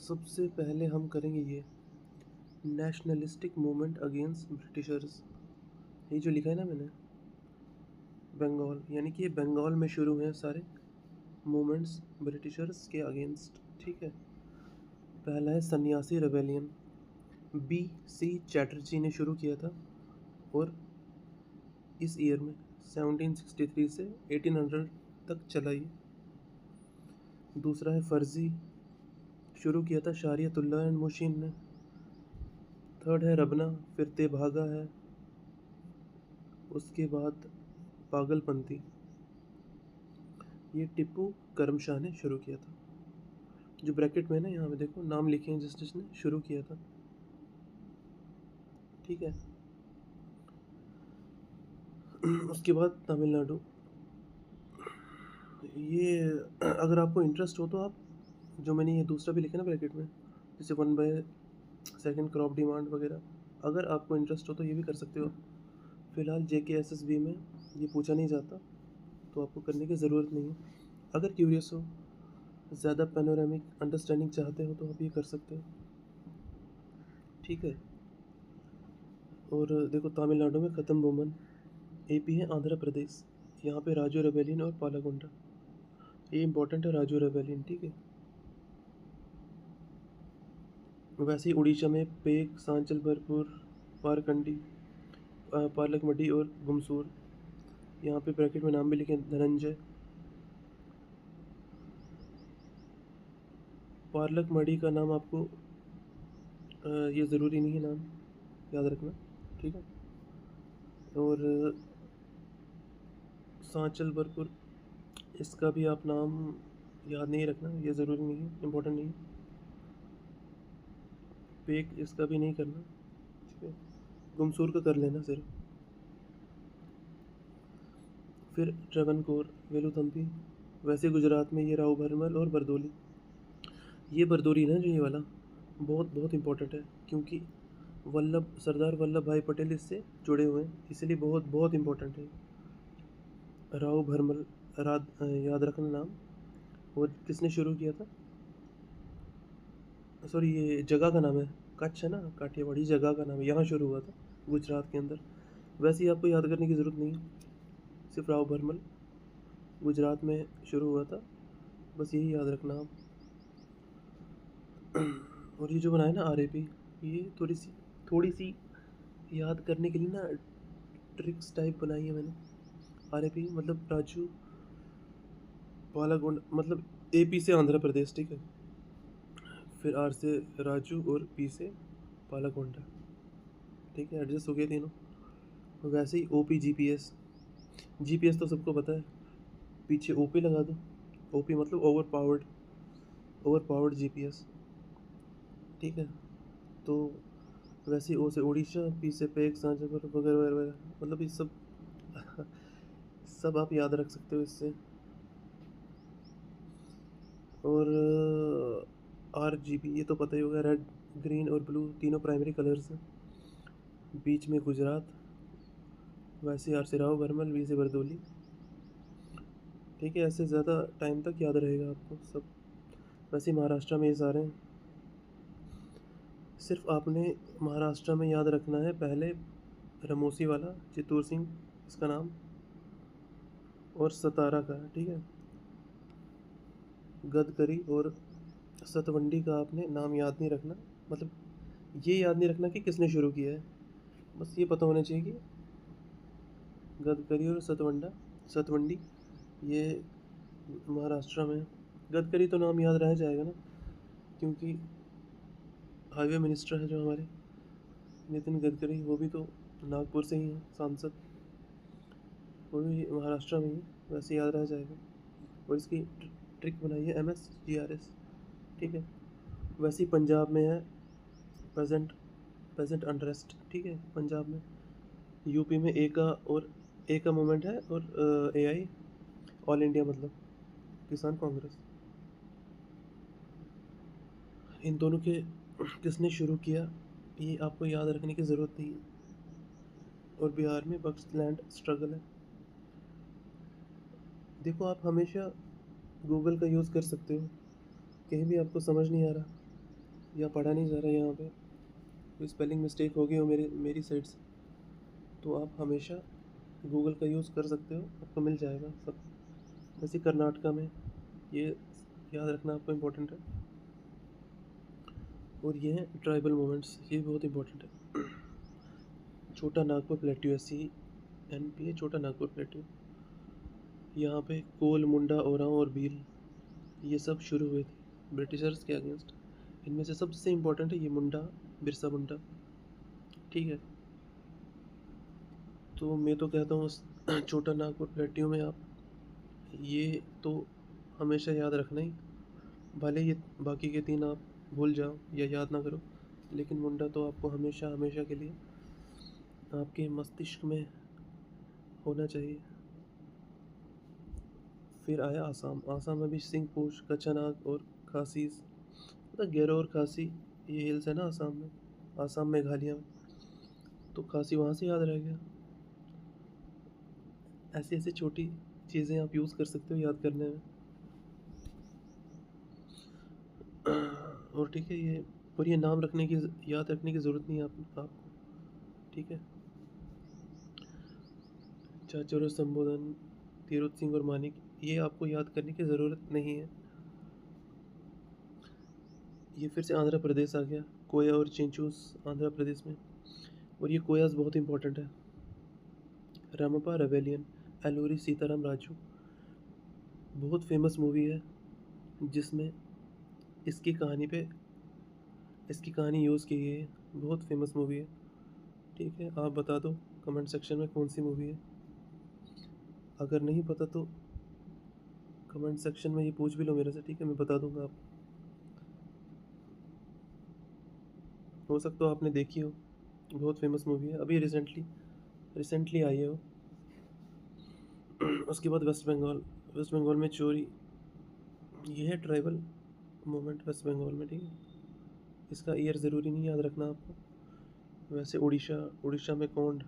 सबसे पहले हम करेंगे ये नेशनलिस्टिक मूवमेंट अगेंस्ट ब्रिटिशर्स। ये जो लिखा है ना मैंने, बंगाल, यानी कि ये बंगाल में शुरू हुए सारे मूवमेंट्स ब्रिटिशर्स के अगेंस्ट। ठीक है। पहला है सन्यासी रेबेलियन, B.C. चैटर्जी ने शुरू किया था और इस ईयर में 1763 से 1800 तक चला ये। दूसरा है फर्जी, शुरू किया था शारियतुल्लाह एंड मुशीन ने। थर्ड है रबना, फिर तेभागा है, उसके बाद पागलपंथी, ये टिप्पू करमशाह ने शुरू किया था। जो ब्रैकेट में ना यहाँ पे देखो नाम लिखे हैं जिस जिसने शुरू किया था। ठीक है। उसके बाद तमिलनाडु। ये अगर आपको इंटरेस्ट हो तो आप, जो मैंने ये दूसरा भी लिखा ना ब्रैकेट में, जैसे 1/2 क्रॉप डिमांड वगैरह, अगर आपको इंटरेस्ट हो तो ये भी कर सकते हो। फ़िलहाल JKSSB में ये पूछा नहीं जाता, तो आपको करने की ज़रूरत नहीं है। अगर क्यूरियस हो, ज़्यादा पैनोरामिक अंडरस्टैंडिंग चाहते हो तो आप ये कर सकते हो। ठीक है। और देखो तमिलनाडु में ख़त्म वुमन, AP है आंध्र प्रदेश, यहाँ पे राजू रेबेलियन और पालागोंडा। ये इंपॉर्टेंट है राजू रेबेलियन। ठीक है। वैसे ही उड़ीसा में पेक, सांचल भरपूर, पारकंडी, पालकमढ़ी और गुमसूर, यहाँ पे ब्रैकेट में नाम भी लिखे धनंजय। पालकमढ़ी का नाम आपको ये ज़रूरी नहीं है नाम याद रखना। ठीक है। और सांचल भरपूर, इसका भी आप नाम याद नहीं रखना, ये ज़रूरी नहीं है, इम्पोर्टेंट नहीं है। पेक, इसका भी नहीं करना। ठीक है। गुमसूर का कर लेना सिर्फ। फिर ट्रेवनकोर, वेलुथम्पी, वैसे गुजरात में ये राव भरमल और बरदोली। ये बरदोली ना जो ये वाला बहुत बहुत इम्पोर्टेंट है, क्योंकि सरदार वल्लभ भाई पटेल इससे जुड़े हुए हैं, इसलिए बहुत बहुत इम्पोर्टेंट है। राव भरमल, याद रखना नाम। और किसने शुरू किया था, सॉरी ये जगह का नाम है, कच्छ है ना, काठियावाड़ी जगह का नाम है, यहाँ शुरू हुआ था गुजरात के अंदर। वैसे ही आपको याद करने की ज़रूरत नहीं है, सिर्फ राव भरमल गुजरात में शुरू हुआ था, बस यही याद रखना आप। और ये जो बनाया ना RAP, ये थोड़ी सी याद करने के लिए ना ट्रिक्स टाइप बनाई है मैंने। RAP मतलब राजू पालागोंड, मतलब AP से आंध्र प्रदेश। ठीक है। फिर R से राजू और P से पालागोंडा। ठीक है, एडजस्ट हो गए तीनों। वैसे ही OP GPS तो सबको पता है, पीछे OP लगा दो। OP मतलब ओवर पावर्ड GPS। ठीक है। तो वैसे O से उड़ीसा, P से पेक, सांचीपुर वगैरह वगैरह, मतलब ये सब सब आप याद रख सकते हो इससे। और RGB ये तो पता ही होगा, रेड, ग्रीन और ब्लू तीनों प्राइमरी कलर्स हैं। बीच में गुजरात, वैसे R से राव भरमल, V से बरदोली। ठीक है, ऐसे ज़्यादा टाइम तक याद रहेगा आपको सब। वैसे महाराष्ट्र में ये सारे हैं। सिर्फ आपने महाराष्ट्र में याद रखना है पहले रमोसी वाला, चित्तूर सिंह इसका नाम, और सतारा का। ठीक है। गदकरी और सतवंडी का आपने नाम याद नहीं रखना, मतलब ये याद नहीं रखना कि किसने शुरू किया है, बस ये पता होना चाहिए कि गदकरी और सतवंडी ये महाराष्ट्र में। गडकरी तो नाम याद रह जाएगा ना, क्योंकि हाईवे मिनिस्टर है जो हमारे नितिन गडकरी, वो भी तो नागपुर से ही हैं सांसद, वो भी महाराष्ट्र में ही, वैसे याद रह जाएगा। और इसकी ट्रिक बनाई है MSGRS। ठीक है। वैसे ही पंजाब में है पेजेंट अनरेस्ट। ठीक है, पंजाब में। यूपी में ए का मूवमेंट है, और AI ऑल इंडिया मतलब किसान कांग्रेस। इन दोनों के किसने शुरू किया ये आपको याद रखने की ज़रूरत नहीं है। और बिहार में बक्स लैंड स्ट्रगल है। देखो आप हमेशा गूगल का यूज़ कर सकते हो, कहीं भी आपको समझ नहीं आ रहा या पढ़ा नहीं जा रहा यहाँ पे, कोई स्पेलिंग मिस्टेक हो गई हो मेरी साइड से, तो आप हमेशा गूगल का यूज़ कर सकते हो, आपको मिल जाएगा सब। वैसे कर्नाटका में ये याद रखना आपको इम्पोर्टेंट है। और ये हैं ट्राइबल मोमेंट्स, ये बहुत इम्पोर्टेंट है। छोटा नागपुर प्लेट्यू, SCNP है, छोटा नागपुर प्लेट्यू। यहाँ पे कोल, मुंडा, ओरांव और भील ये सब शुरू हुए थे ब्रिटिशर्स के अगेंस्ट। इनमें से सबसे इम्पोर्टेंट है ये मुंडा, बिरसा मुंडा, ठीक है। तो मैं तो कहता हूँ छोटा नागपुर प्लेट्यू में आप ये तो हमेशा याद रखना ही, भले ये बाकी के 3 आप भूल जाओ या याद ना करो, लेकिन मुंडा तो आपको हमेशा हमेशा के लिए आपके मस्तिष्क में होना चाहिए। फिर आया आसाम। आसाम में भी सिंह पूछ, कच्छनाग और खासीस, मतलब गैरो और खासी ये हिल्स है ना आसाम में, आसाम मेघालय में, तो खासी वहाँ से याद रह गया। ऐसी ऐसी छोटी चीज़ें आप यूज़ कर सकते हो याद करने में। और ठीक है, ये और ये नाम रखने की याद रखने की ज़रूरत नहीं है आपको, ठीक है। चाचर और संबोधन, तीरथ सिंह और मानिक, ये आपको याद करने की ज़रूरत नहीं है। ये फिर से आंध्र प्रदेश आ गया, कोया और चिंचूस आंध्र प्रदेश में, और ये कोयास बहुत इंपॉर्टेंट है। रामप्पा रेबेलियन, एलूरी सीताराम राजू, बहुत फेमस मूवी है जिसमें इसकी कहानी यूज़ की गई है, बहुत फेमस मूवी है, ठीक है। आप बता दो कमेंट सेक्शन में कौन सी मूवी है। अगर नहीं पता तो कमेंट सेक्शन में ये पूछ भी लो मेरे से, ठीक है, मैं बता दूंगा आप। हो सकता हो आपने देखी हो, बहुत फेमस मूवी है, अभी रिसेंटली आई है वो। उसके बाद वेस्ट बंगाल में चोरी, ये है ट्राइबल मूवमेंट वेस्ट बंगाल में, ठीक है। इसका ईयर ज़रूरी नहीं याद रखना आपको। वैसे उड़ीसा में कोंड,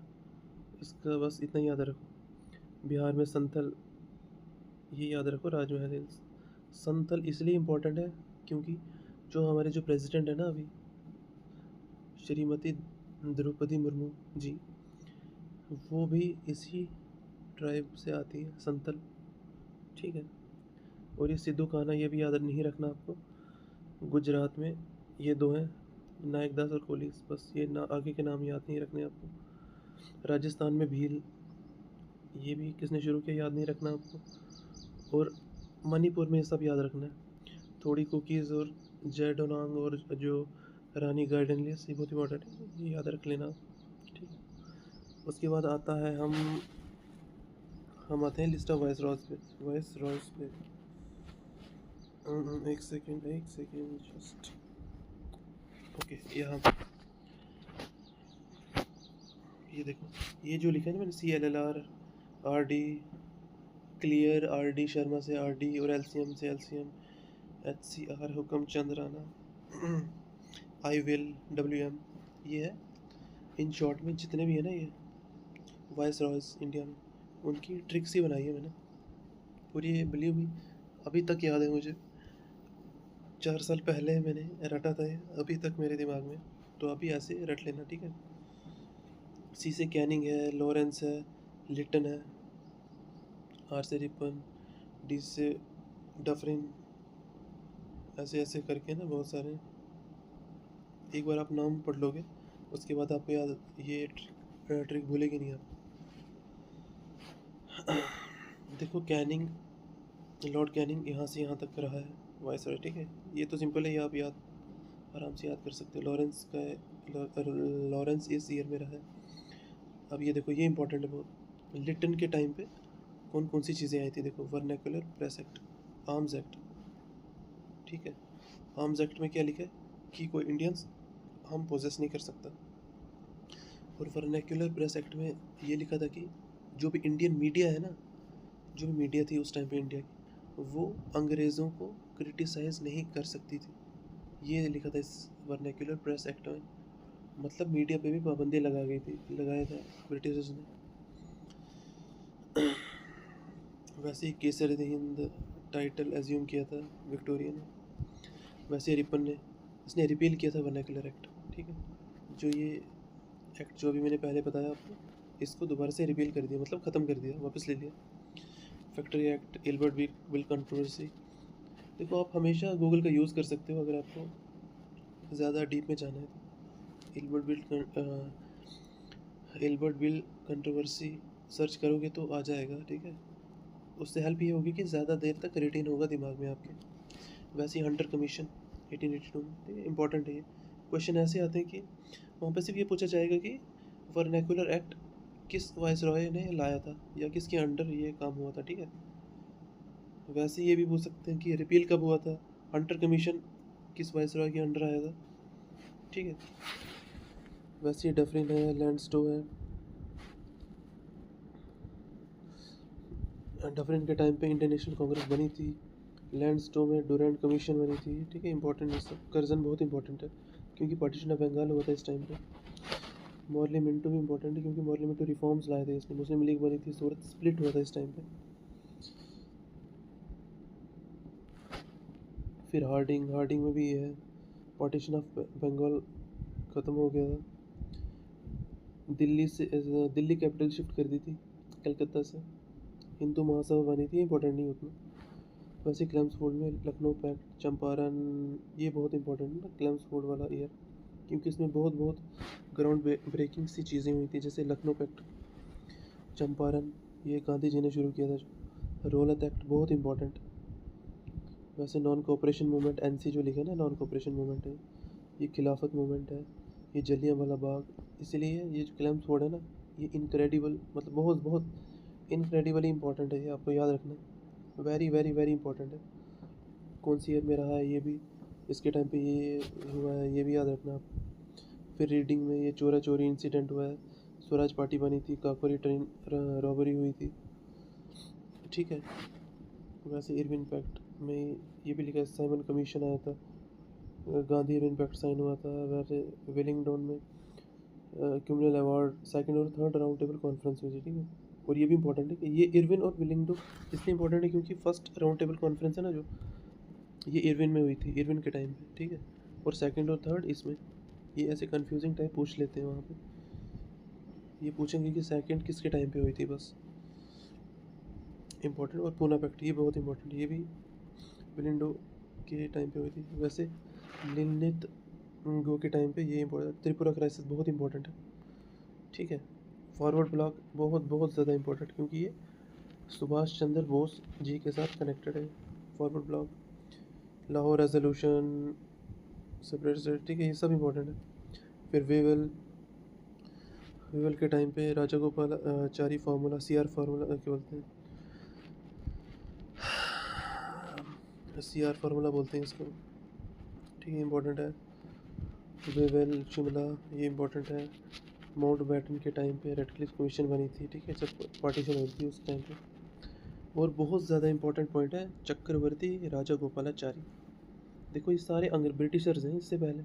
इसका बस इतना याद रखो। बिहार में संथल, ये याद रखो, राजमहल हिल्स। संथल इसलिए इम्पोर्टेंट है क्योंकि जो हमारे जो प्रेसिडेंट है ना अभी, श्रीमती द्रौपदी मुर्मू जी, वो भी इसी ट्राइब से आती है, संथल, ठीक है। और ये सिद्धू कान्हा, ये भी याद नहीं रखना आपको। गुजरात में ये 2 हैं, नायक दास और कोलीस, बस ये ना आगे के नाम याद नहीं रखने आपको। राजस्थान में भील, ये भी किसने शुरू किया याद नहीं रखना आपको। और मणिपुर में ये सब याद रखना है। थोड़ी कुकीज़ और जैडोनांग और जो रानी गार्डन लिस्ट, ये बहुत इंपॉर्टेंट है, ये याद रख लेना, ठीक है। उसके बाद आता है हम आते हैं लिस्ट ऑफ वाइस रॉयस पे। एक सेकेंड जस्ट, ओके। यहाँ ये देखो, ये जो लिखा है ना मैंने, CLLR, RD clear, RD Sharma से RD, और LCM से LCM, HCR हुक्म चंद राणा, आई विल WM, ये है इन शॉर्ट में जितने भी है ना ये वाइस रॉयस इंडिया में, उनकी ट्रिक्स ही बनाई है मैंने। और ये बिलीव मी, अभी तक याद है मुझे, 4 साल पहले मैंने रटा था ये, अभी तक मेरे दिमाग में, तो अभी ऐसे रट लेना, ठीक है। C से कैनिंग है, लॉरेंस है, लिटन है, R से रिपन, D से डफरिन, ऐसे ऐसे करके ना बहुत सारे। एक बार आप नाम पढ़ लोगे उसके बाद आपको याद, ये ट्रिक भूलेगी नहीं आप। देखो कैनिंग, लॉर्ड कैनिंग यहाँ से यहाँ तक रहा है वाइस रॉय, ठीक है। ये तो सिंपल है, ये आप याद आराम से याद कर सकते हो। लॉरेंस का है, लॉरेंस इस ईयर में रहा है। अब ये देखो, ये इंपॉर्टेंट है बहुत। लिटन के टाइम पे कौन कौन सी चीज़ें आई थी, देखो, vernacular press act, arms act, ठीक है। आर्म्स एक्ट में क्या लिखा है कि कोई इंडियंस हम पोजेस नहीं कर सकता। और वर्नैकुलर प्रेस एक्ट में ये लिखा था कि जो भी इंडियन मीडिया है ना, जो भी मीडिया थी उस टाइम पे इंडिया की, वो अंग्रेज़ों को क्रिटिसाइज़ नहीं कर सकती थी, ये लिखा था इस वर्नैकुलर प्रेस एक्ट में। मतलब मीडिया पे भी पाबंदी लगाया था ब्रिटिशर्स ने। वैसे ही केसर हिंद टाइटल एज्यूम किया था विक्टोरिया ने, वैसे रिपन ने इसने रिपील किया था वर्नाकुलर एक्ट, ठीक है। जो ये एक्ट जो अभी मैंने पहले बताया आपको, इसको दोबारा से रिपील कर दिया, मतलब ख़त्म कर दिया, वापस ले लिया। Factory act, Albert bill controversy. देखो आप हमेशा गूगल का यूज़ कर सकते हो अगर आपको ज़्यादा डीप में जाना है तो। एल्बर्ट बिल कंट्रोवर्सी सर्च करोगे तो आ जाएगा, ठीक है। उससे हेल्प ये होगी कि ज़्यादा देर तक रिटेन होगा दिमाग में आपके। वैसे ही हंटर कमीशन 1882 में, ठीक है, इंपॉर्टेंट है ये। क्वेश्चन ऐसे आते हैं कि वहाँ पे सिर्फ ये पूछा जाएगा कि वर्नैकुलर एक्ट किस वाइसरॉय ने लाया था या किसके अंडर ये काम हुआ था, ठीक है। वैसे ये भी पूछ सकते हैं कि रिपील कब हुआ था, हंटर कमीशन किस वाइसरॉय के अंडर आया था, ठीक है। वैसे ही डफरिन है, लैंडस्टो है। डफरिन के टाइम पे इंडियन नेशनल कांग्रेस बनी थी। लैंडस्टो में डुरैंड कमीशन बनी थी, ठीक है, इंपॉर्टेंट है सब। कर्जन बहुत इंपॉर्टेंट है क्योंकि पार्टीशन ऑफ बंगाल हुआ था इस टाइम पे। मॉर्ली मिंटो भी इंपॉर्टेंट है क्योंकि मॉर्ली मिंटो रिफॉर्म्स लाए थे इसने, मुस्लिम लीग बनी थी, सूरत स्प्लिट हुआ था इस टाइम पे। फिर हार्डिंग में भी ये है, पार्टीशन ऑफ बंगाल ख़त्म हो गया था। दिल्ली कैपिटल शिफ्ट कर दी थी कलकत्ता से। हिंदू महासभा बनी थी, इंपॉर्टेंट नहीं उतना। वैसे क्लेम्सफोर्ड में लखनऊ पैक्ट, चंपारण, ये बहुत इंपॉर्टेंट है ना क्लेम्सफोर्ड वाला ईयर, क्योंकि इसमें बहुत बहुत ग्राउंड ब्रेकिंग सी चीज़ें हुई थी, जैसे लखनऊ पैक्ट, चंपारण, ये गांधी जी ने शुरू किया था। रोलत एक्ट बहुत इंपॉर्टेंट। वैसे नॉन कोऑपरेशन मूवमेंट, एनसी जो लिखा है ना, नॉन कोऑपरेशन मूवमेंट है, ये खिलाफत मूवमेंट है, ये जलियांवाला बाग। इसलिए ये जो क्लेम्सफोर्ड है ना, ये इनक्रेडिबल, मतलब बहुत बहुत इनक्रेडिबली इंपॉर्टेंट है, ये आपको याद रखना है। वेरी वेरी वेरी इंपॉर्टेंट है। कौन सी ईयर में रहा है ये भी, इसके टाइम पे ये हुआ है, ये भी याद रखना आप। फिर रीडिंग में ये चोरा चोरी इंसिडेंट हुआ है, स्वराज पार्टी बनी थी, काकोरी ट्रेन रॉबरी हुई थी, ठीक है। वैसे इरविन पैक्ट में ये भी लिखा है, साइमन कमीशन आया था, गांधी इरविन पैक्ट साइन हुआ था। वैसे वेलिंगडन में क्यूमनल अवार्ड सेकंड और थर्ड राउंड टेबल कॉन्फ्रेंस हुई थी, ठीक है। और ये भी इंपॉर्टेंट है कि ये इरविन और वेलिंगडन इसलिए इंपॉर्टेंट है क्योंकि फर्स्ट राउंड टेबल कॉन्फ्रेंस है ना जो, ये इरविन में हुई थी, इरविन के टाइम पे, ठीक है। और सेकंड और थर्ड इसमें, ये ऐसे कंफ्यूजिंग टाइप पूछ लेते हैं वहाँ पे। ये पूछेंगे कि सेकंड किसके टाइम पे हुई थी, बस इंपॉर्टेंट। और पूना पैक्ट, ये बहुत इंपॉर्टेंट, ये भी विलिंडो के टाइम पे हुई थी। वैसे लिलित गो के टाइम पे ये इंपॉर्टेंट। त्रिपुरा क्राइसिस बहुत इंपॉर्टेंट है, ठीक है। फॉरवर्ड ब्लॉक बहुत बहुत ज़्यादा इंपॉर्टेंट क्योंकि ये सुभाष चंद्र बोस जी के साथ कनेक्टेड है। Forward block, Lahore resolution, separate state, ठीक है, ये सब इंपॉर्टेंट है। फिर वेवल के टाइम पे राजा गोपालाचारी फार्मूला, CR फार्मूला क्या बोलते हैं, CR फार्मूला बोलते हैं इसको, ठीक है, इंपॉर्टेंट है। वेवेल शिमला, ये इंपॉर्टेंट है। माउंट बैटन के टाइम पे रेडक्लिफ कमीशन बनी थी, ठीक है, जब पार्टीशन हुई थी उस टाइम पे। और बहुत ज़्यादा इंपॉर्टेंट पॉइंट है, चक्रवर्ती राजा गोपालाचारी। देखो ये सारे ब्रिटिशर्स हैं इससे पहले,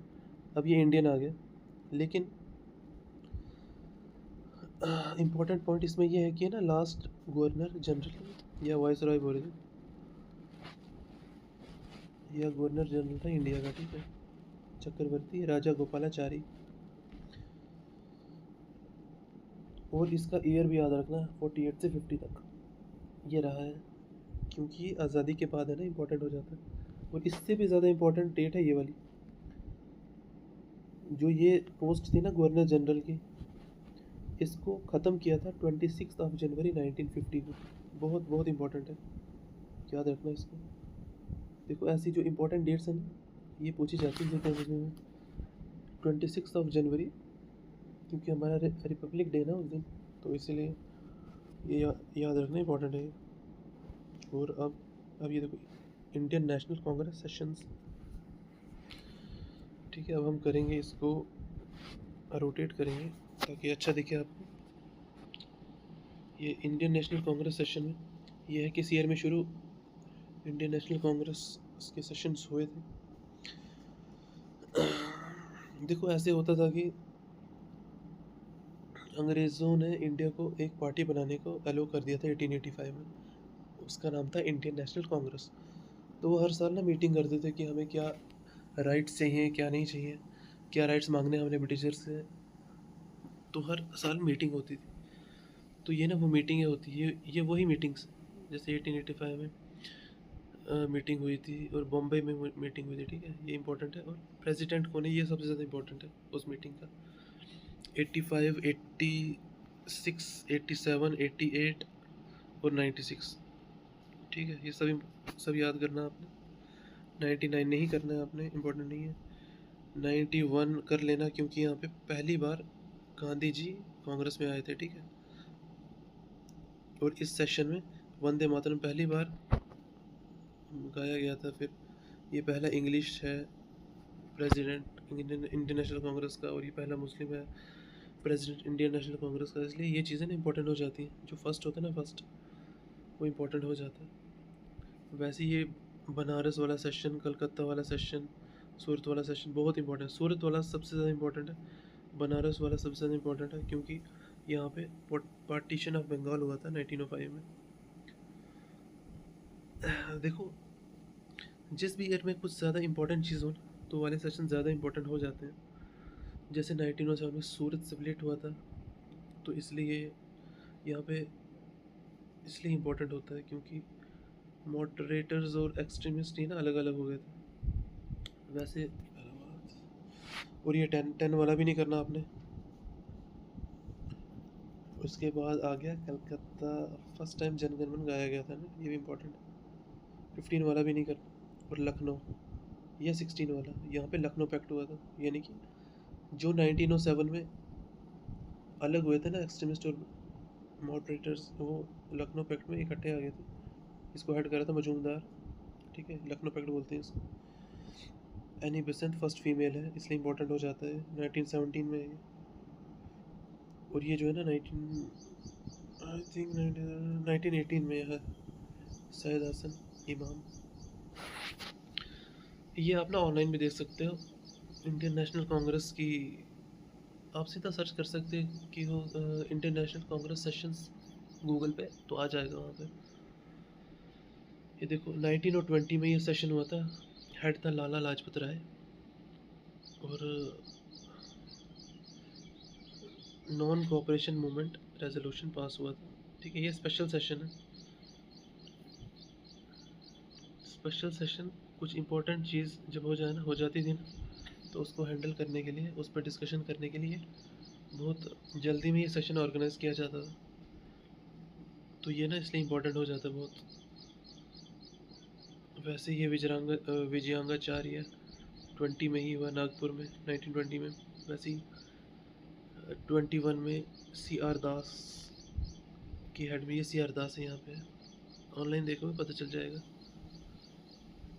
अब ये इंडियन आ गया, लेकिन इम्पोर्टेंट पॉइंट इसमें ये है कि ना लास्ट गवर्नर जनरल या वाइस रॉय बोले या गवर्नर जनरल था इंडिया का, ठीक है, चक्रवर्ती राजा गोपालाचारी। और इसका ईयर भी याद रखना, 48 से 50 तक ये रहा है, क्योंकि ये आज़ादी के बाद है ना, इम्पोर्टेंट हो जाता है। और इससे भी ज़्यादा इम्पोर्टेंट डेट है ये वाली, जो ये पोस्ट थी ना गवर्नर जनरल की, इसको ख़त्म किया था 26 जनवरी 1950 को। बहुत बहुत इंपॉर्टेंट है, याद रखना इसको। देखो ऐसी जो इंपॉर्टेंट डेट्स हैं ना, ये पूछी जाती है एग्जाम में। 26 जनवरी, क्योंकि हमारा रिपब्लिक डे ना उस दिन, तो इसीलिए ये याद रखना इंपॉर्टेंट है। और अब ये देखो, इंडियन नेशनल कांग्रेस सेशंस, ठीक है। अब हम करेंगे इसको, रोटेट करेंगे ताकि अच्छा दिखे आपको। ये इंडियन नेशनल कांग्रेस सेशन में ये है किस ईयर में शुरू इंडियन नेशनल कांग्रेस के सेशंस हुए थे। देखो ऐसे होता था कि अंग्रेज़ों ने इंडिया को एक पार्टी बनाने को अलो कर दिया था 1885 में, उसका नाम था इंडियन नेशनल कांग्रेस। तो वो हर साल ना मीटिंग करते थे कि हमें क्या राइट्स चाहिए क्या नहीं चाहिए, क्या राइट्स मांगने हमने ब्रिटिशर से। तो हर साल मीटिंग होती थी। तो ये ना वो मीटिंगें होती है, ये वही मीटिंग्स जैसे 1885 में मीटिंग हुई थी और बॉम्बे में मीटिंग हुई थी, ठीक है, ये इंपॉर्टेंट है। और प्रेसिडेंट कौन है ये सबसे ज़्यादा इंपॉर्टेंट है उस मीटिंग का। 85, 86, 87, 88 और 96, ठीक है, ये सभी सब याद करना आपने। 99 नहीं करना है आपने, इम्पोर्टेंट नहीं है। 91 कर लेना क्योंकि यहाँ पे पहली बार गांधी जी कांग्रेस में आए थे, ठीक है। और इस सेशन में वंदे मातरम पहली बार गाया गया था। फिर ये पहला इंग्लिश है प्रेसिडेंट इंडियन नेशनल कांग्रेस का, और ये पहला मुस्लिम है प्रेसिडेंट इंडियन नेशनल कांग्रेस का। इसलिए ये चीज़ें ना इंपॉर्टेंट हो जाती हैं, जो फर्स्ट होता है ना, फर्स्ट, वो इम्पोर्टेंट हो जाता है। वैसे ये बनारस वाला सेशन, कलकत्ता वाला सेशन, सूरत वाला सेशन बहुत इंपॉर्टेंट है। सूरत वाला सबसे ज़्यादा इंपॉर्टेंट है, बनारस वाला सबसे ज़्यादा इंपॉर्टेंट है, क्योंकि यहाँ पे पार्टीशन ऑफ बंगाल हुआ था 1905 में। देखो, जिस भी ईयर में कुछ ज़्यादा इंपॉर्टेंट चीज़ हो तो वाले सेशन ज़्यादा इंपॉर्टेंट हो जाते हैं। जैसे 1907 में सूरत स्प्लिट हुआ था, तो इसलिए यहाँ पे इसलिए इम्पोर्टेंट होता है क्योंकि मॉडरेटर्स और एक्सट्रीमिस्ट ही ना अलग अलग हो गए थे। वैसे और ये 10 वाला भी नहीं करना आपने। उसके बाद आ गया कलकत्ता, फर्स्ट टाइम जनगण मन गाया गया था ना, ये भी इम्पोर्टेंट है। 15 वाला भी नहीं करना। और लखनऊ, यह 16 वाला, यहाँ पे लखनऊ पैक्ट हुआ था, यानी कि जो 1907 में अलग हुए थे ना एक्सट्रीमिस्ट और मॉडरेटर्स, वो लखनऊ पैक्ट में इकट्ठे आ गए थे। इसको हेड करा था मजूमदार, ठीक है, लखनऊ पैक्ट बोलते हैं इसको। एनी बेसेंट फर्स्ट फीमेल है, इसलिए इंपॉर्टेंट हो जाता है। 1917 में ये। और ये जो है ना 1918 में है सैयद हसन इमाम। ये आप ना ऑनलाइन भी देख सकते हो, इंडियन नेशनल कांग्रेस की। आप सीधा सर्च कर सकते हैं कि वो Indian national Congress sessions Google पे, तो आ जाएगा वहाँ पे। ये देखो 19 और 20 में ये सेशन हुआ था, हेड था लाला लाजपत राय। और non cooperation movement resolution pass हुआ था, ठीक है। ये स्पेशल सेशन है। स्पेशल सेशन कुछ इंपॉर्टेंट चीज़ जब हो जाए ना, हो जाती थी ना, तो उसको हैंडल करने के लिए, उस पर डिस्कशन करने के लिए बहुत जल्दी में ये सेशन ऑर्गेनाइज किया जाता था। तो ये ना इसलिए इम्पोर्टेंट हो जाता है बहुत। वैसे ये विजयांगाचार्य 20 में ही हुआ नागपुर में, 1920 में। वैसे ही 21 में सी आर दास की हेड में, ये सी आर दास है यहाँ पे, ऑनलाइन देखोगे पता चल जाएगा।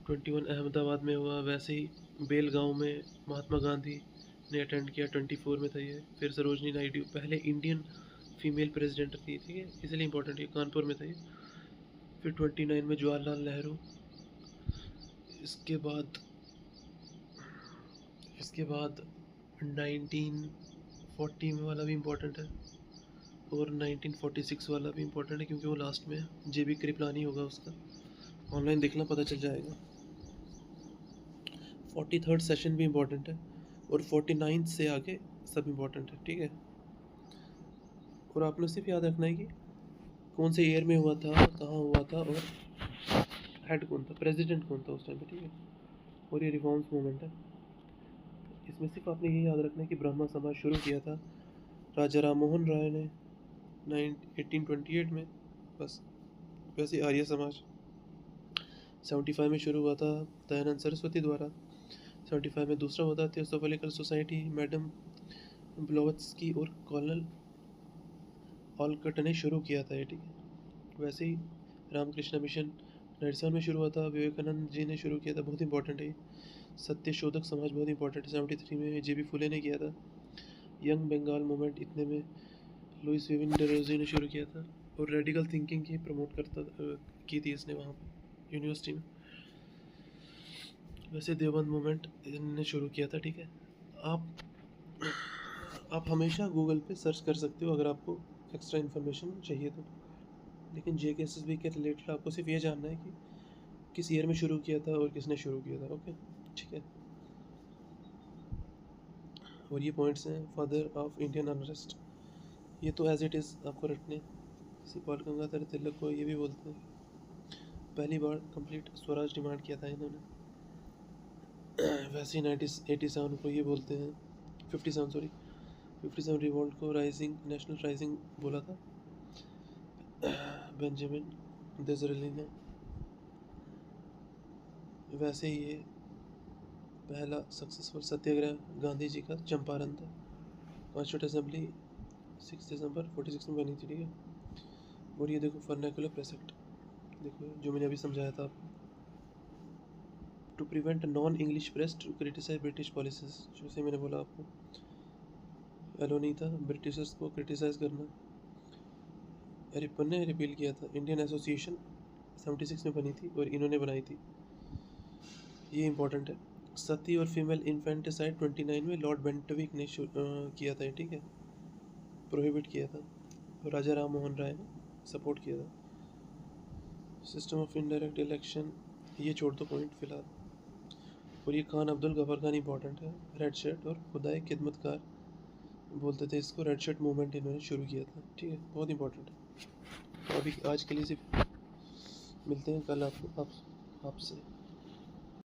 21 अहमदाबाद में हुआ। वैसे ही बेलगांव में महात्मा गांधी ने अटेंड किया, 24 में था ये। फिर सरोजनी नायडू पहले इंडियन फीमेल प्रेसिडेंट थी, ठीक है, इसलिए इंपॉर्टेंट है, कानपुर में था ये। फिर 29 में जवाहरलाल नेहरू। इसके बाद इसके बाद 1940 में वाला भी इम्पोर्टेंट है, और 1946 वाला भी इम्पोर्टेंट है क्योंकि वो लास्ट में है। जे बी कृपलानी होगा उसका, ऑनलाइन देखना पता चल जाएगा। 43rd सेशन भी इम्पोर्टेंट है, और 49th से आगे सब इम्पोर्टेंट है, ठीक है। और आपने सिर्फ याद रखना है कि कौन से ईयर में हुआ था, कहाँ हुआ था, और हेड कौन था, प्रेसिडेंट कौन था उस टाइम पे, ठीक है। और ये रिफॉर्म्स मूवमेंट है, इसमें सिर्फ आपने ये याद रखना है कि ब्राह्मण समाज शुरू किया था राजा राम मोहन राय ने 1828 में, बस। वैसे आर्य समाज 75 में शुरू हुआ था दयानंद सरस्वती द्वारा। 75 में दूसरा हुआ था थियोसोफिकल सोसाइटी, मैडम ब्लोवत्स्की और कॉर्नल ऑलकट ने शुरू किया था ये, ठीक है। वैसे ही रामकृष्ण मिशन 97 में शुरू हुआ था, विवेकानंद जी ने शुरू किया था, बहुत इंपॉर्टेंट है। सत्यशोधक समाज बहुत इंपॉर्टेंट है, 73 में जे बी फुले ने किया था। यंग बंगाल मूवमेंट इतने में लुइस विविन डेरोजी ने शुरू किया था, और रेडिकल थिंकिंग की प्रमोट की थी इसने वहाँ पर यूनिवर्सिटी में। वैसे देवबंद मूवमेंट इन्होंने शुरू किया था, ठीक है। आप आप हमेशा गूगल पे सर्च कर सकते हो अगर आपको एक्स्ट्रा इन्फॉर्मेशन चाहिए तो। लेकिन JKSSB के रिलेटेड आपको सिर्फ ये जानना है कि किस ईयर में शुरू किया था और किसने शुरू किया था, ओके, ठीक है। और ये पॉइंट्स हैं फादर ऑफ इंडियन अनरेस्ट, ये तो एज इट इज़ आपको रटने। इसी बाल गंगाधर तिलक को ये भी बोलते हैं, पहली बार कंप्लीट स्वराज डिमांड किया था इन्होंने। वैसे ही 1987 को ये बोलते हैं, 57 रिवॉल्ट को राइजिंग, नेशनल राइजिंग बोला था बेंजामिन डिज़राएली ने। वैसे ही ये पहला सक्सेसफुल सत्याग्रह गांधी जी का चंपारण था। कॉन्स्टिट्यूंट असेंबली 6 दिसंबर 46 में बनी थी, ठीक है। और ये देखो फर्नाकुलर प्रेस एक्ट, देखो जो मैंने अभी समझाया था आपको, to prevent non English press to criticise British policies, जैसे मैंने बोला आपको एलो नहीं था ब्रिटिशर्स को क्रिटिसाइज करना। रिपन ने रिपील किया था। इंडियन एसोसिएशन 76 में बनी थी और इन्होंने बनाई थी, ये इंपॉर्टेंट है। सती और फीमेल इन्फेंटिसाइड 29 में लॉर्ड बेंटविक ने किया था, ठीक है, प्रोहिबिट किया था। और राजा राम मोहन राय ने सपोर्ट किया था। सिस्टम ऑफ इनडायरेक्ट इलेक्शन, ये छोड़ दो पॉइंट फिलहाल। और ये खान अब्दुल गफर खान इंपॉर्टेंट है, रेड शर्ट और खुदाई खिदमतकार बोलते थे इसको, रेड शर्ट मूवमेंट इन्होंने शुरू किया था, ठीक है, बहुत इंपॉर्टेंट है। तो अभी आज के लिए सिर्फ मिलते हैं कल आपसे।